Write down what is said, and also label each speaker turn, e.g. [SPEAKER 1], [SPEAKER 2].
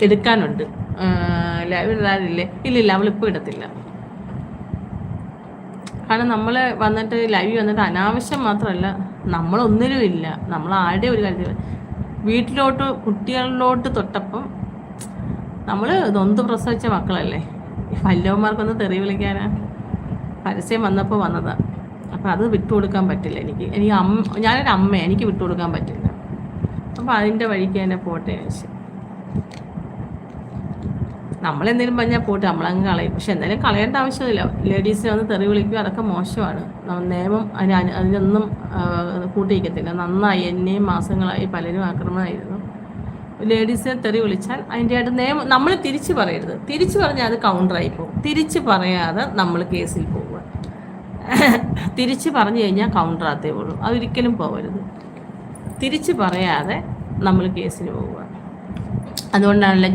[SPEAKER 1] എടുക്കാനുണ്ട്. Live ഇടാറില്ലേ? ഇല്ലില്ല, അവളിപ്പോൾ ഇടത്തില്ല. കാരണം നമ്മൾ വന്നിട്ട് ലൈവ് വന്നിട്ട് അനാവശ്യം മാത്രമല്ല, നമ്മളൊന്നിനും ഇല്ല, നമ്മൾ ആരുടെ ഒരു കാര്യത്തിൽ വീട്ടിലോട്ട് കുട്ടികളിലോട്ട് തൊട്ടപ്പം നമ്മൾ നൊന്ത് പ്രസവിച്ച മക്കളല്ലേ, ഈ വല്യവന്മാർക്കൊന്ന് തെറി വിളിക്കാനാ പരസ്യം വന്നപ്പോൾ വന്നതാണ്. അപ്പം അത് വിട്ടുകൊടുക്കാൻ പറ്റില്ല എനിക്ക്. ഞാനൊരു അമ്മ, എനിക്ക് വിട്ടുകൊടുക്കാൻ പറ്റില്ല. അപ്പം അതിൻ്റെ വഴിക്ക് തന്നെ പോട്ടെ വെച്ച് നമ്മളെന്തെങ്കിലും പറഞ്ഞാൽ പോട്ടെ, നമ്മളങ്ങ് കളയും. പക്ഷെ എന്തായാലും കളയേണ്ട ആവശ്യമില്ല. ലേഡീസിനെ വന്ന് തെറി വിളിക്കുക, അതൊക്കെ മോശമാണ്. നിയമം അതിനൊന്നും കൂട്ടിയിരിക്കത്തില്ല. നന്നായി, എന്നെയും മാസങ്ങളായി പലരും ആക്രമണമായിരുന്നു. ലേഡീസിനെ തെറി വിളിച്ചാൽ അതിൻ്റെ ആയിട്ട് നിയമം നമ്മൾ തിരിച്ച് പറയരുത്. തിരിച്ച് പറഞ്ഞാൽ അത് കൗണ്ടറായി പോകും. തിരിച്ച് പറയാതെ നമ്മൾ കേസിൽ പോവുക. തിരിച്ച് പറഞ്ഞു കഴിഞ്ഞാൽ കൗണ്ടറാത്തേ ഉള്ളൂ. അതൊരിക്കലും പോകരുത്. തിരിച്ച് പറയാതെ നമ്മൾ കേസിന് പോവുക. അതുകൊണ്ടാണല്ലോ